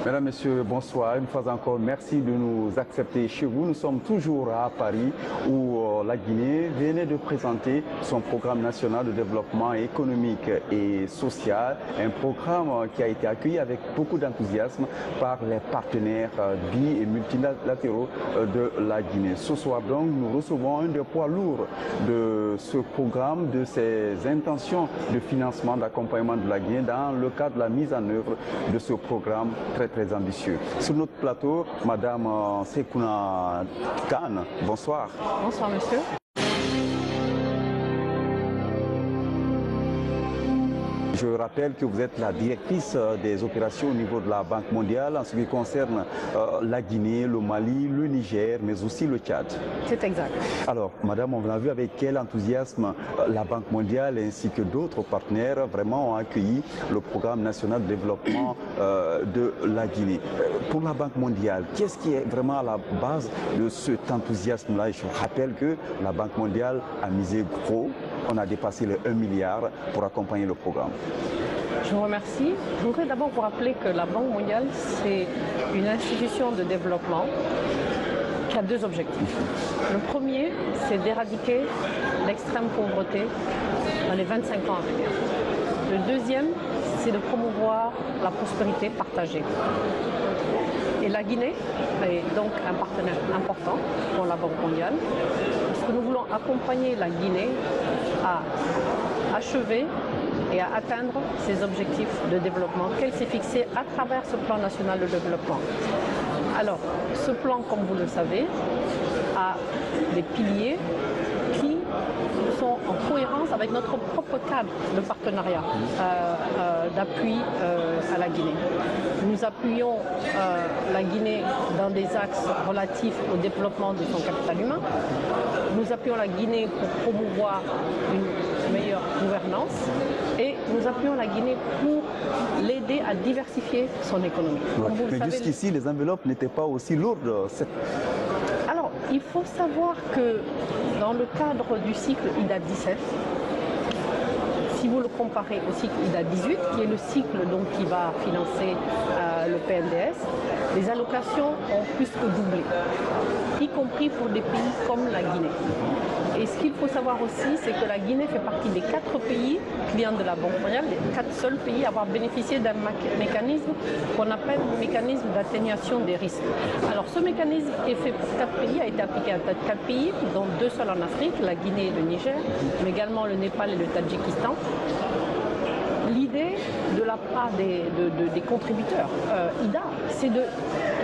Mesdames, Messieurs, bonsoir. Une fois encore, merci de nous accepter chez vous. Nous sommes toujours à Paris où la Guinée venait de présenter son programme national de développement économique et social. Un programme qui a été accueilli avec beaucoup d'enthousiasme par les partenaires bi- et multilatéraux de la Guinée. Ce soir donc, nous recevons un des poids lourds de ce programme, de ses intentions de financement, d'accompagnement de la Guinée dans le cadre de la mise en œuvre de ce programme très ambitieux. Sur notre plateau, Madame Sekouna Khan, bonsoir. Bonsoir monsieur. Je rappelle que vous êtes la directrice des opérations au niveau de la Banque mondiale en ce qui concerne la Guinée, le Mali, le Niger, mais aussi le Tchad. C'est exact. Alors, madame, on a vu avec quel enthousiasme la Banque mondiale ainsi que d'autres partenaires vraiment ont accueilli le programme national de développement de la Guinée. Pour la Banque mondiale, qu'est-ce qui est vraiment à la base de cet enthousiasme-là? Je rappelle que la Banque mondiale a misé gros. On a dépassé les 1 milliard pour accompagner le programme. Je vous remercie. Je voudrais d'abord vous rappeler que la Banque mondiale, c'est une institution de développement qui a deux objectifs. Le premier, c'est d'éradiquer l'extrême pauvreté dans les 25 ans à venir. Le deuxième, c'est de promouvoir la prospérité partagée. Et la Guinée est donc un partenaire important pour la Banque mondiale, parce que nous voulons accompagner la Guinée à achever et à atteindre ses objectifs de développement qu'elle s'est fixé à travers ce plan national de développement. Alors, ce plan, comme vous le savez, a des piliers qui sont en cohérence avec notre propre cadre de partenariat d'appui à la Guinée. Nous appuyons la Guinée dans des axes relatifs au développement de son capital humain. Nous appuyons la Guinée pour promouvoir une meilleure gouvernance et nous appuyons la Guinée pour l'aider à diversifier son économie. Ouais. Mais jusqu'ici, les enveloppes n'étaient pas aussi lourdes. Alors, il faut savoir que dans le cadre du cycle IDA 17, si vous le comparez au cycle IDA 18, qui est le cycle donc, qui va financer le PNDS, les allocations ont plus que doublé, y compris pour des pays comme la Guinée. Et ce qu'il faut savoir aussi, c'est que la Guinée fait partie des 4 pays clients de la Banque mondiale, les 4 seuls pays à avoir bénéficié d'un mécanisme qu'on appelle le mécanisme d'atténuation des risques. Alors ce mécanisme qui est fait pour 4 pays a été appliqué à 4 pays, dont 2 seuls en Afrique, la Guinée et le Niger, mais également le Népal et le Tadjikistan. L'idée de la part des contributeurs IDA, c'est de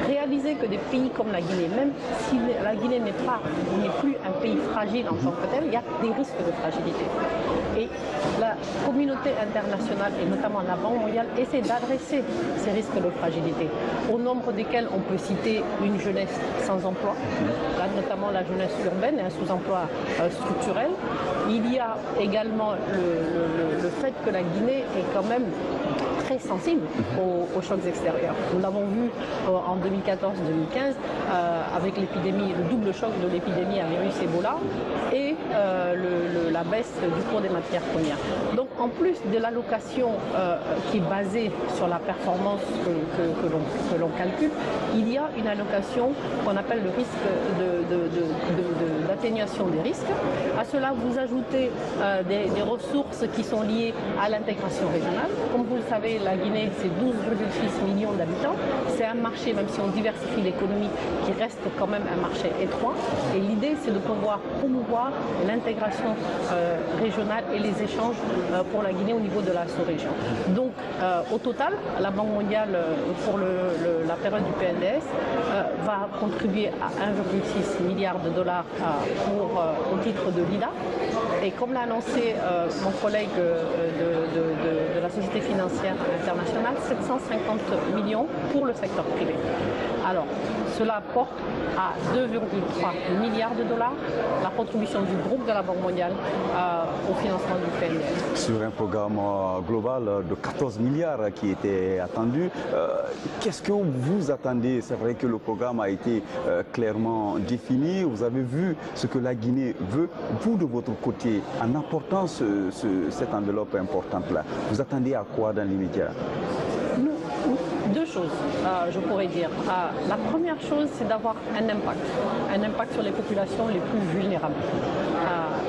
réaliser que des pays comme la Guinée, même si la Guinée n'est plus un pays fragile en tant que tel, il y a des risques de fragilité. Et la communauté internationale, et notamment la Banque mondiale, essaie d'adresser ces risques de fragilité, au nombre desquels on peut citer une jeunesse sans emploi, là, notamment la jeunesse urbaine et un sous-emploi structurel. Il y a également le fait que la Guinée est quand même très sensible aux chocs extérieurs. Nous l'avons vu en 2014-2015 avec l'épidémie, le double choc de l'épidémie à virus Ebola et la baisse du cours des matières premières. Donc en plus de l'allocation qui est basée sur la performance que l'on calcule, il y a une allocation qu'on appelle le risque d'atténuation des risques. À cela, vous ajoutez des ressources qui sont liées à l'intégration régionale. Comme vous le savez, la Guinée, c'est 12,6 millions d'habitants. C'est un marché, même si on diversifie l'économie, qui reste quand même un marché étroit. Et l'idée, c'est de pouvoir promouvoir l'intégration régionale et les échanges pour la Guinée au niveau de la sous-région. Donc, au total, la Banque mondiale, pour la période du PNDS, va contribuer à 1,6 milliard de dollars au titre de l'IDA. Et comme l'a annoncé mon collègue de la Société financière internationale, 750 millions pour le secteur privé. Alors, cela porte à 2,3 milliards de dollars la contribution du groupe de la Banque mondiale au financement du PNDS. Sur un programme global de 14 milliards qui était attendu, qu'est-ce que vous attendez? C'est vrai que le programme a été clairement défini, vous avez vu ce que la Guinée veut. Vous, de votre côté, en apportant cette enveloppe importante-là, vous attendez à quoi dans l'immédiat? Deux choses. je pourrais dire. La première chose, c'est d'avoir un impact sur les populations les plus vulnérables.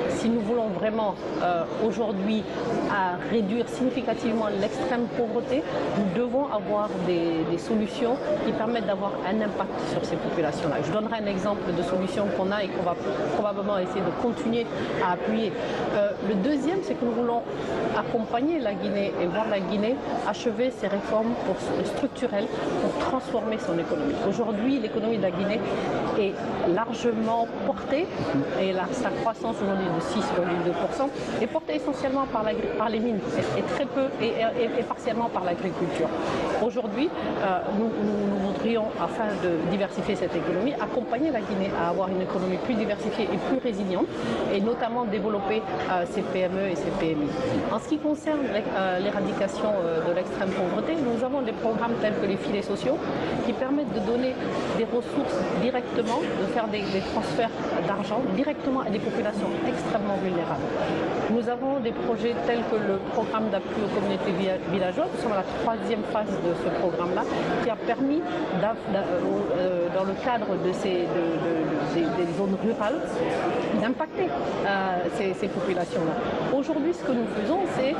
Si nous voulons vraiment aujourd'hui réduire significativement l'extrême pauvreté, nous devons avoir des solutions qui permettent d'avoir un impact sur ces populations-là. Je donnerai un exemple de solution qu'on a et qu'on va probablement essayer de continuer à appuyer. Le deuxième, c'est que nous voulons accompagner la Guinée et voir la Guinée achever ses réformes structurelles pour transformer son économie. Aujourd'hui, l'économie de la Guinée est largement portée et sa croissance aujourd'hui de 6,2% est portée essentiellement par les mines et très peu et partiellement par l'agriculture. Aujourd'hui, nous voudrions, afin de diversifier cette économie, accompagner la Guinée à avoir une économie plus diversifiée et plus résiliente et notamment développer ses PME et ses PMI. En ce qui concerne l'éradication de l'extrême pauvreté, nous avons des programmes tels que les filets sociaux qui permettent de donner des ressources directement, de faire des transferts d'argent directement à des populations extrêmement vulnérables. Nous avons des projets tels que le programme d'appui aux communautés villageoses. Nous sommes à la troisième phase de ce programme-là qui a permis, dans le cadre des zones rurales, d'impacter ces populations-là. Aujourd'hui, ce que nous faisons, c'est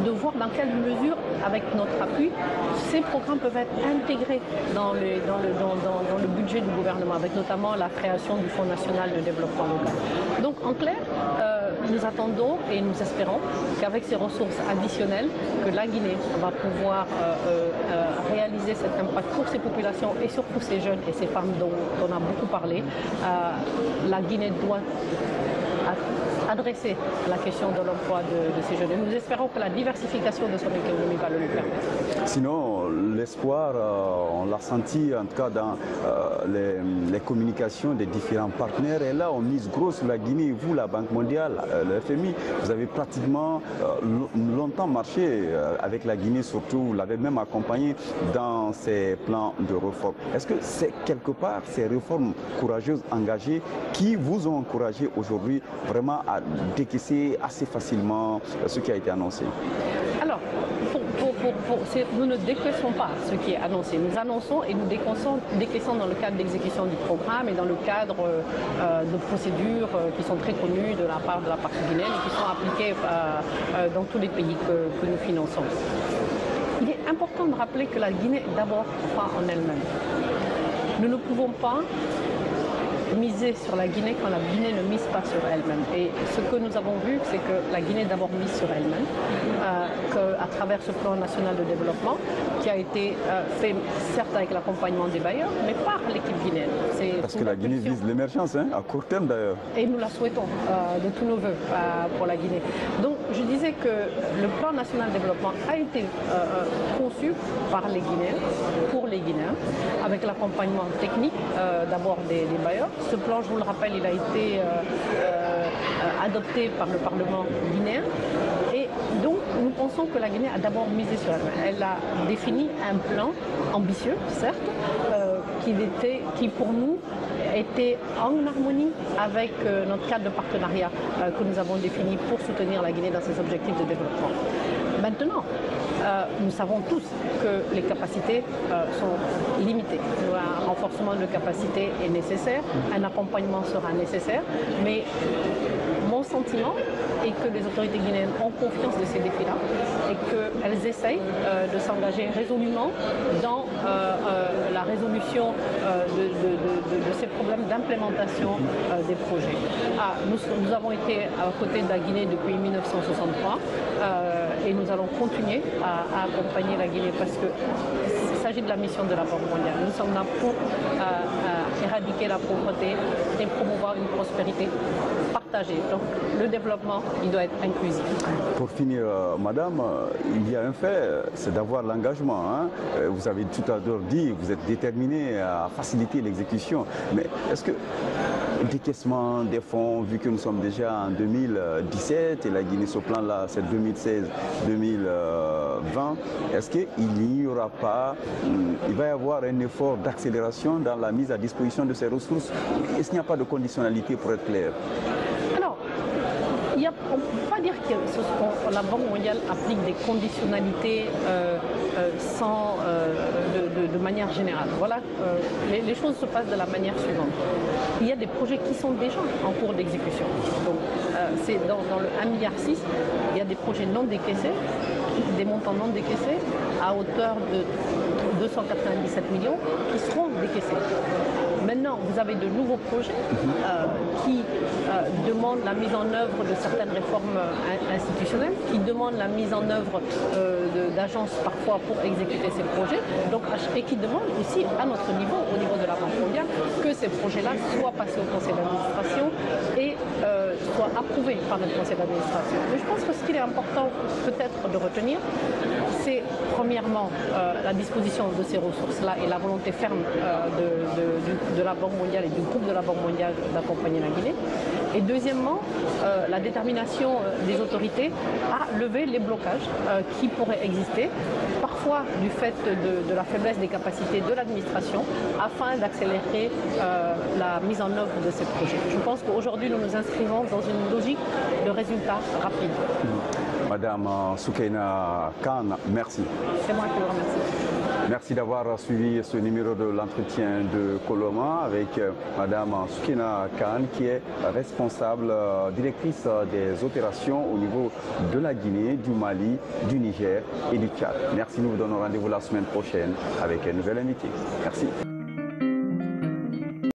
de voir dans quelle mesure, avec notre appui, ces programmes peuvent être intégrés dans le budget du gouvernement, avec notamment la création du Fonds national de développement local. Donc, en clair, nous attendons et nous espérons qu'avec ces ressources additionnelles, que la Guinée va pouvoir réaliser cet impact pour ces populations et surtout ces jeunes et ces femmes dont on a beaucoup parlé. La Guinée doit adresser la question de l'emploi de ces jeunes. Et nous espérons que la diversification de son économie va le lui permettre. Sinon, l'espoir, on l'a senti en tout cas dans les communications des différents partenaires. Et là, on mise gros sur la Guinée. Vous, la Banque mondiale, le FMI, vous avez pratiquement longtemps marché avec la Guinée, surtout, vous l'avez même accompagné dans ces plans de réforme. Est-ce que c'est quelque part ces réformes courageuses, engagées, qui vous ont encouragé aujourd'hui vraiment à décaisser assez facilement ce qui a été annoncé? Alors, nous ne décaissons pas ce qui est annoncé. Nous annonçons et nous décaissons dans le cadre d'exécution du programme et dans le cadre de procédures qui sont très connues de la part de la partie guinéenne et qui sont appliquées dans tous les pays que nous finançons. Il est important de rappeler que la Guinée d'abord croit en elle-même. Nous ne pouvons pas miser sur la Guinée quand la Guinée ne mise pas sur elle-même. Et ce que nous avons vu, c'est que la Guinée d'abord mise sur elle-même, qu'à travers ce plan national de développement, qui a été fait certes avec l'accompagnement des bailleurs, mais par l'équipe guinéenne. Parce que la Guinée vise l'émergence, hein, à court terme d'ailleurs. Et nous la souhaitons de tous nos voeux pour la Guinée. Donc je disais que le plan national de développement a été conçu par les Guinéens, pour les Guinéens, avec l'accompagnement technique d'abord des bailleurs. Ce plan, je vous le rappelle, il a été adopté par le Parlement guinéen. Et donc, nous pensons que la Guinée a d'abord misé sur elle. Elle a défini un plan ambitieux, certes, qui pour nous était en harmonie avec notre cadre de partenariat que nous avons défini pour soutenir la Guinée dans ses objectifs de développement. Maintenant, nous savons tous que les capacités sont limitées. Un renforcement de capacité est nécessaire, un accompagnement sera nécessaire, mais mon sentiment est que les autorités guinéennes ont confiance de ces défis-là et qu'elles essayent de s'engager résolument dans la résolution de ces problèmes d'implémentation des projets. Nous avons été à côté de la Guinée depuis 1963 et nous allons continuer à accompagner la Guinée parce qu'il s'agit de la mission de la Banque mondiale. Nous sommes là pour éradiquer la pauvreté et promouvoir une prospérité partagée. Donc le développement, il doit être inclusif. Pour finir, madame, il y a un fait, c'est d'avoir l'engagement. Hein. Vous avez tout à l'heure dit, vous êtes déterminé à faciliter l'exécution. Mais est-ce que le décaissement des fonds, vu que nous sommes déjà en 2017 et la Guinée sur plan là, c'est 2016-2020, est-ce qu'il n'y aura pas, il va y avoir un effort d'accélération dans la mise à disposition de ces ressources? Est-ce qu'il n'y a pas de conditionnalité pour être clair? Alors, il n'y a pas pas dire que la Banque mondiale applique des conditionnalités de manière générale. Voilà, les choses se passent de la manière suivante. Il y a des projets qui sont déjà en cours d'exécution. Donc, c'est dans le 1,6 milliard, il y a des projets non décaissés, des montants non décaissés à hauteur de 297 millions qui seront décaissés. Maintenant, vous avez de nouveaux projets qui demandent la mise en œuvre de certaines réformes institutionnelles, qui demandent la mise en œuvre d'agences parfois pour exécuter ces projets, donc, et qui demandent aussi à notre niveau, au niveau de la Banque mondiale, que ces projets-là soient passés au conseil d'administration et soient approuvés par notre conseil d'administration. Mais je pense que ce qu'il est important peut-être de retenir, c'est premièrement la disposition de ces ressources-là et la volonté ferme de la Banque mondiale et du groupe de la Banque mondiale d'accompagner la Guinée. Et deuxièmement, la détermination des autorités à lever les blocages qui pourraient exister, parfois du fait de la faiblesse des capacités de l'administration, afin d'accélérer la mise en œuvre de ces projets. Je pense qu'aujourd'hui, nous nous inscrivons dans une logique de résultats rapides. Madame Soukaina Khan, merci. C'est moi qui vous remercie. Merci d'avoir suivi ce numéro de l'entretien de Coloma avec Madame Soukaina Khan, qui est responsable, directrice des opérations au niveau de la Guinée, du Mali, du Niger et du Tchad. Merci, nous vous donnons rendez-vous la semaine prochaine avec un nouvel invité. Merci.